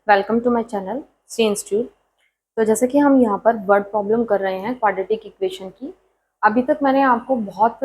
Welcome to my channel C institute. तो जैसे कि हम यहाँ पर वर्ड प्रॉब्लम कर रहे हैं क्वाड्रेटिक इक्वेशन की। अभी तक मैंने आपको बहुत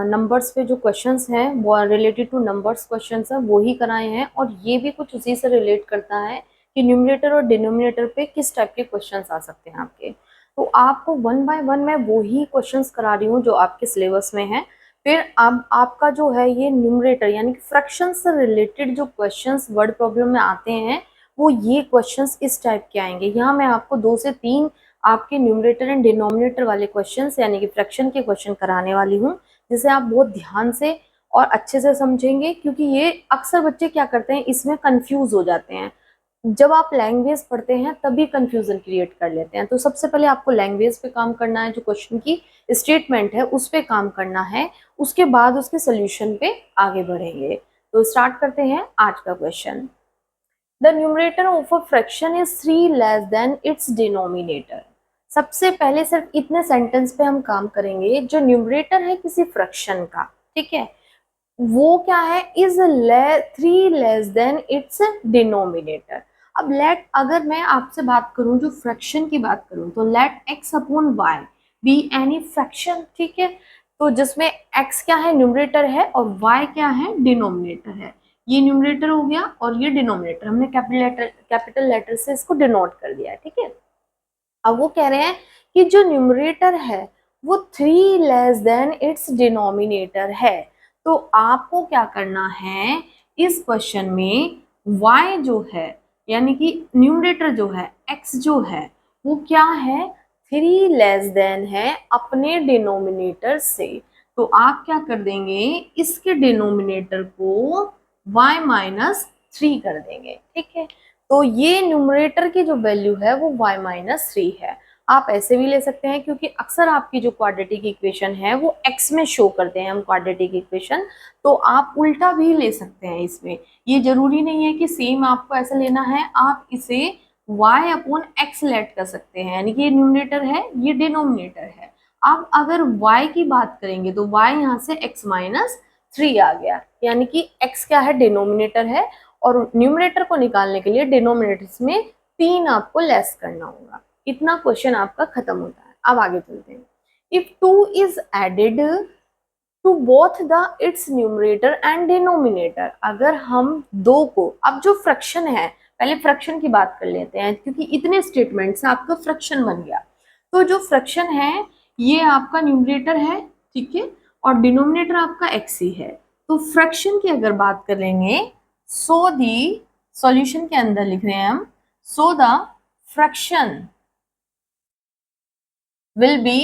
नंबर्स पे जो क्वेश्चंस हैं वो रिलेटेड टू नंबर्स क्वेश्चंस हैं वो ही कराए हैं, और ये भी कुछ उसी से रिलेट करता है कि न्यूमरेटर और डिनोमिनेटर पे किस टाइप के क्वेश्चंस आ सकते हैं आपके। तो आपको वन बाय वन मैं वो ही क्वेश्चंस करा रही हूँ जो आपके सिलेबस में है। फिर अब आपका जो है ये न्यूमरेटर यानी कि फ्रैक्शन से रिलेटेड जो क्वेश्चंस वर्ड प्रॉब्लम में आते हैं वो ये क्वेश्चंस इस टाइप के आएंगे। यहाँ मैं आपको 2 से 3 आपके न्यूमरेटर एंड डिनोमिनेटर वाले क्वेश्चंस यानी कि फ्रैक्शन के क्वेश्चन कराने वाली हूँ, जिसे आप बहुत ध्यान से और अच्छे से समझेंगे, क्योंकि ये अक्सर बच्चे क्या करते हैं इसमें कंफ्यूज हो जाते हैं। जब आप लैंग्वेज पढ़ते हैं तभी कंफ्यूजन क्रिएट कर लेते हैं। तो सबसे पहले आपको लैंग्वेज पे काम करना है, जो क्वेश्चन की स्टेटमेंट है उस पे काम करना है, उसके बाद उसके सोल्यूशन पे आगे बढ़ेंगे। तो स्टार्ट करते हैं आज का question. The numerator of a fraction is 3 less than its denominator। सबसे पहले सिर्फ इतने सेंटेंस पे हम काम करेंगे। जो न्यूमरेटर है किसी फ्रैक्शन का, ठीक है, वो क्या है, is 3 less than it's denominator. अब लेट, अगर मैं आपसे बात करूं जो फ्रैक्शन की बात करूं, तो let x upon y be any fraction, ठीक है। तो जिसमें x क्या है, न्यूमरेटर है, और y क्या है, डिनोमिनेटर है। ये न्यूमरेटर हो गया और ये डिनोमिनेटर, हमने कैपिटल लेटर से इसको डिनोट कर दिया, ठीक है। अब वो कह रहे हैं कि जो न्यूमरेटर है वो 3 लेस देन इट्स डिनोमिनेटर है। तो आपको क्या करना है, इस क्वेश्चन में y जो है यानी कि न्यूमरेटर जो है x जो है वो क्या है, 3 लेस देन है अपने डिनोमिनेटर से। तो आप क्या कर देंगे, इसके डिनोमिनेटर को y माइनस 3 कर देंगे, ठीक है। तो ये न्यूमरेटर की जो वैल्यू है वो y माइनस 3 है। आप ऐसे भी ले सकते हैं, क्योंकि अक्सर आपकी जो क्वाड्रेटिक इक्वेशन है वो x में शो करते हैं हम क्वाड्रेटिक इक्वेशन, तो आप उल्टा भी ले सकते हैं इसमें। ये जरूरी नहीं है कि सेम आपको ऐसा लेना है, आप इसे y अपॉन x लेट कर सकते हैं, यानी कि ये न्यूमरेटर है ये डिनोमिनेटर है। अब अगर y की बात करेंगे तो y यहाँ से x माइनस 3 आ गया, यानी कि x क्या है, डिनोमिनेटर है, और न्यूमरेटर को निकालने के लिए डिनोमिनेटर्स में 3 आपको लेस करना होगा। इतना क्वेश्चन आपका खत्म होता है। अब आगे चलते हैं। If 2 is added to both the its numerator and denominator, अगर हम 2 को, अब जो फ्रैक्शन है, पहले फ्रैक्शन की बात कर लेते हैं, क्योंकि इतने स्टेटमेंट से आपका फ्रैक्शन बन गया। तो जो फ्रैक्शन है ये आपका न्यूमरेटर है, ठीक है, और डिनोमिनेटर आपका x ही है। तो फ्रैक्शन की अगर बात करेंगे, सो दी सॉल्यूशन के अंदर लिख रहे हैं हम, so the fraction will be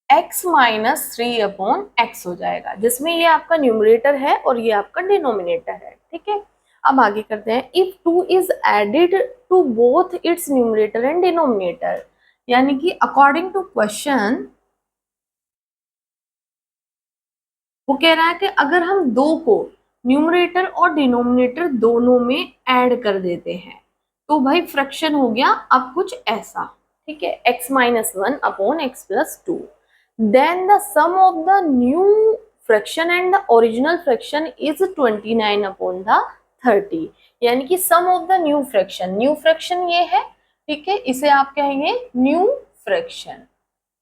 x minus 3 upon x हो जाएगा, जिसमें ये आपका न्यूमरेटर है और ये आपका डिनोमिनेटर है, ठीक है। अब आगे करते हैं। If 2 is added to both its numerator and denominator, यानी कि अकॉर्डिंग टू क्वेश्चन वो कह रहा है कि अगर हम 2 को न्यूमरेटर और डिनोमिनेटर दोनों में ऐड कर देते हैं तो भाई फ्रैक्शन हो गया अब कुछ ऐसा, ठीक है, x minus 1 upon x plus 2। Then the sum of the new fraction and the original fraction is 29 upon the 30, यानी कि sum of the new fraction ये है, ठीक है, इसे आप कहेंगे न्यू फ्रैक्शन,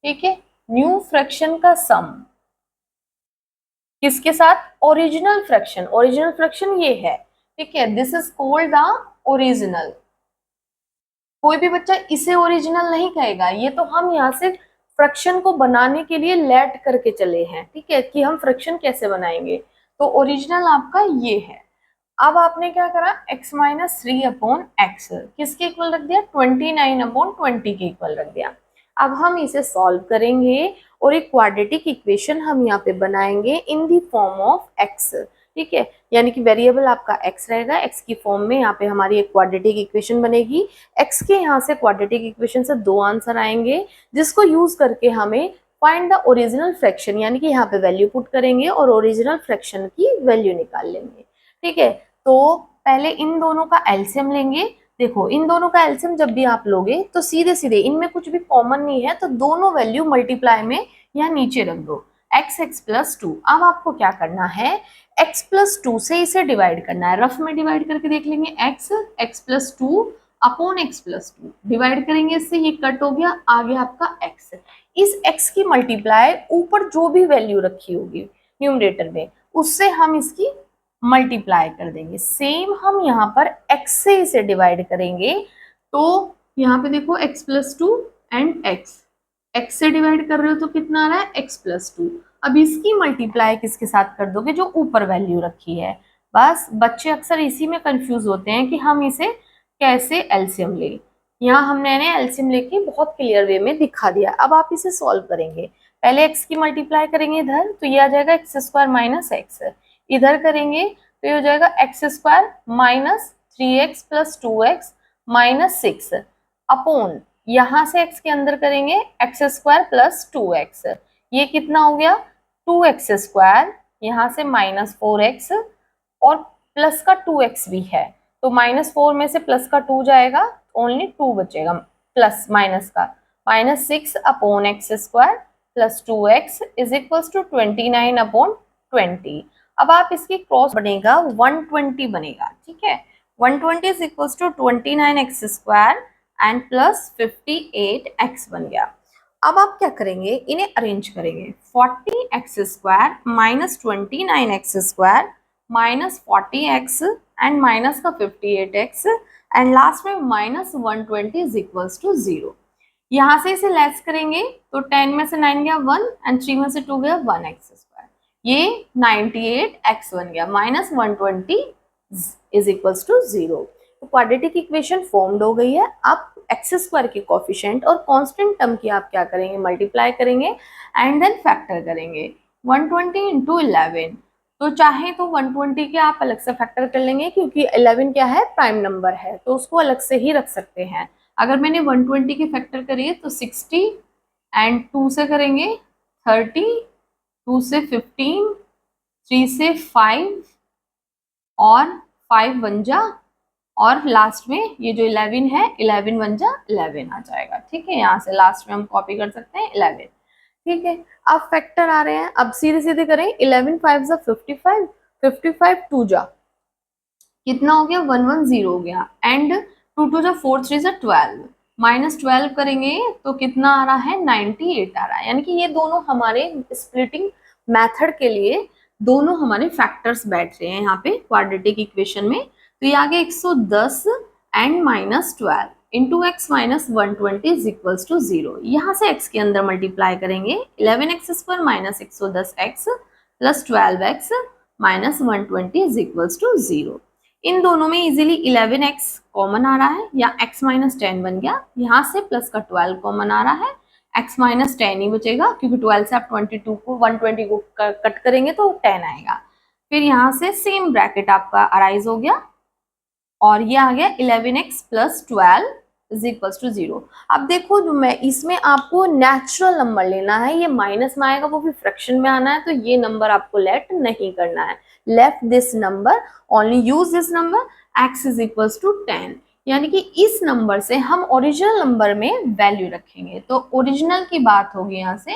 ठीक है। न्यू फ्रैक्शन का सम किसके साथ, ओरिजिनल फ्रैक्शन ये है, ठीक है, this is called the original. कोई भी बच्चा इसे ओरिजिनल नहीं कहेगा, ये तो हम यहाँ से फ्रैक्शन को बनाने के लिए लेट करके चले हैं, ठीक है, कि हम फ्रैक्शन कैसे बनाएंगे। तो ओरिजिनल आपका ये है। अब आपने क्या करा, x माइनस 3 अपॉन एक्स किसके इक्वल रख दिया, 29 अपॉन 20 के इक्वल रख दिया। अब हम इसे सॉल्व करेंगे और एक क्वाड्रेटिक इक्वेशन हम यहाँ पे बनाएंगे इन दी फॉर्म ऑफ x, ठीक है, यानी कि वेरिएबल आपका x रहेगा, x की फॉर्म में यहाँ पे हमारी एक क्वाड्रेटिक इक्वेशन बनेगी। x के यहाँ से क्वाड्रेटिक इक्वेशन से 2 आंसर आएंगे, जिसको यूज करके हमें फाइंड द ओरिजिनल फ्रैक्शन, यानी कि यहाँ पे वैल्यू पुट करेंगे और ओरिजिनल फ्रैक्शन की वैल्यू निकाल लेंगे, ठीक है। तो पहले इन दोनों का एलसीएम लेंगे। देखो इन दोनों का एलसीएम जब भी आप लोगे तो सीधे सीधे इनमें कुछ भी कॉमन नहीं है, तो दोनों वैल्यू मल्टीप्लाई में यहाँ नीचे रख दो। X x plus 2। अब आपको क्या करना है, x प्लस 2 से इसे डिवाइड करना है। रफ में डिवाइड करके देख लेंगे, x x plus 2 upon x plus 2 divide करेंगे, इससे ये कट हो गया, आ गया आपका x। इस x की मल्टीप्लाई ऊपर जो भी वैल्यू रखी होगी न्यूमरेटर में, उससे हम इसकी मल्टीप्लाई कर देंगे। सेम हम यहाँ पर x से इसे डिवाइड करेंगे, तो यहाँ पे देखो x प्लस 2 एंड x से डिवाइड कर रहे हो तो कितना आ रहा है, x प्लस 2। अब इसकी मल्टीप्लाई किसके साथ कर दोगे, जो ऊपर वैल्यू रखी है। बस बच्चे अक्सर इसी में कंफ्यूज होते हैं कि हम इसे कैसे एलसीएम ले। यहाँ हमने एलसीएम लेके बहुत क्लियर वे में दिखा दिया। अब आप इसे सॉल्व करेंगे, पहले x की मल्टीप्लाई करेंगे इधर, तो ये आ जाएगा एक्स स्क्वायर माइनस एक्स। इधर करेंगे तो ये हो जाएगा x square minus 3x plus 2x minus 6 upon, यहाँ से x के अंदर करेंगे एक्स स्क्वायर प्लस 2x, ये कितना हो गया 2x स्क्वायर, यहाँ से माइनस 4x और प्लस का 2x भी है, तो माइनस 4 में से प्लस का 2 जाएगा, ओनली 2 बचेगा प्लस माइनस का, minus 6 upon x square plus 2x is equals to 29 upon 20। अब आप इसकी क्रॉस बनेगा 120 बनेगा, ठीक है। 120 is equals to 29 x square and plus 58 x बन गया। अब आप क्या करेंगे, इन्हें अरेंज करेंगे, 40 x square minus 29 x square minus 40 x and minus का 58 एक्स एंड लास्ट में माइनस 120 इज इक्वल्स टू 0। यहाँ से इसे लेस करेंगे तो 10 में से 9 गया 1 एंड 3 में से 2 गया 1 एक्स स्क्वायर, ये 98 एक्स बन गया, माइनस 120 इज इक्वल्स टू 0। तो क्वाड्रेटिक इक्वेशन फॉर्म्ड हो गई है। आप एक्स स्क्वायर के कोफिशिएंट और कांस्टेंट टर्म की आप क्या करेंगे, मल्टीप्लाई करेंगे एंड देन फैक्टर करेंगे। 120 इंटू 11, तो चाहे तो 120 के आप अलग से फैक्टर कर लेंगे, क्योंकि 11 क्या है, प्राइम नंबर है, तो उसको अलग से ही रख सकते हैं। अगर मैंने 120 के फैक्टर करिए तो 60 एंड 2 से करेंगे 30, 2 से 15, 3 से 5 और 5 1 जा, और लास्ट में ये जो 11 है 11 1 जा 11 आ जाएगा, ठीक है। यहाँ से लास्ट में हम कॉपी कर सकते हैं 11, ठीक है। अब फैक्टर आ रहे हैं, अब सीधे सीधे करें, 11 5 जा 55, 55 2 जा कितना हो गया 110 हो गया, एंड 2 2 जा 4 3 जा 12, माइनस 12 करेंगे तो कितना आ रहा है 98 आ रहा है। यानी कि ये दोनों हमारे स्प्लिटिंग मेथड के लिए दोनों हमारे फैक्टर्स बैठ रहे हैं यहाँ पे क्वाड्रेटिक इक्वेशन में। तो ये आ गया 110 and minus 12 into x minus 120 is equals to 0। यहाँ से x के अंदर मल्टीप्लाई करेंगे, 11x square minus 110x plus 12x minus 120 is equals to 0। इन दोनों में इजीली 11x कॉमन आ रहा है, या x माइनस 10 बन गया, यहाँ से प्लस का 12 कॉमन आ रहा है, x माइनस 10 ही बचेगा, क्योंकि 12 से आप 22 को 120 को कट करेंगे तो 10 आएगा। फिर यहाँ से सेम ब्रैकेट आपका अराइज हो गया, और ये आ गया 11x plus 12 is equals to 0। अब देखो जो मैं इसमें आपको नेचुरल नंबर लेना है, ये माइनस में आएगा, वो भी फ्रैक्शन में आना है, तो ये नंबर आपको लेट नहीं करना है। Left this number, only use this number, x is equals to 10। यानी कि इस नंबर से हम ओरिजिनल नंबर में वैल्यू रखेंगे, तो ओरिजिनल की बात होगी यहाँ से।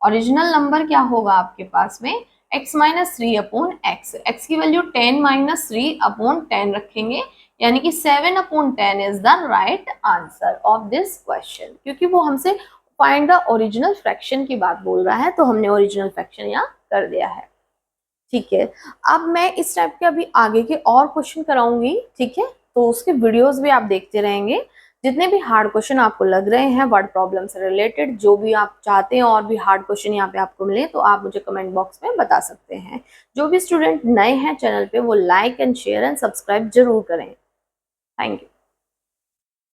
ओरिजिनल नंबर क्या होगा आपके पास में, x minus 3 upon x, x की वैल्यू 10 माइनस 3 अपॉन 10 रखेंगे, यानी कि 7 upon 10 is the right answer of this question. क्योंकि वो हमसे फाइंड द ओरिजिनल फ्रैक्शन की बात बोल रहा है, तो हमने ओरिजिनल फ्रैक्शन यहाँ कर दिया है, ठीक है। अब मैं इस टाइप के अभी आगे के और क्वेश्चन कराऊंगी, ठीक है, तो उसके वीडियोस भी आप देखते रहेंगे। जितने भी हार्ड क्वेश्चन आपको लग रहे हैं वर्ड प्रॉब्लम से रिलेटेड, जो भी आप चाहते हैं और भी हार्ड क्वेश्चन यहाँ पे आपको मिले, तो आप मुझे कमेंट बॉक्स में बता सकते हैं। जो भी स्टूडेंट नए हैं चैनल पे, वो like and share and subscribe जरूर करें। Thank you.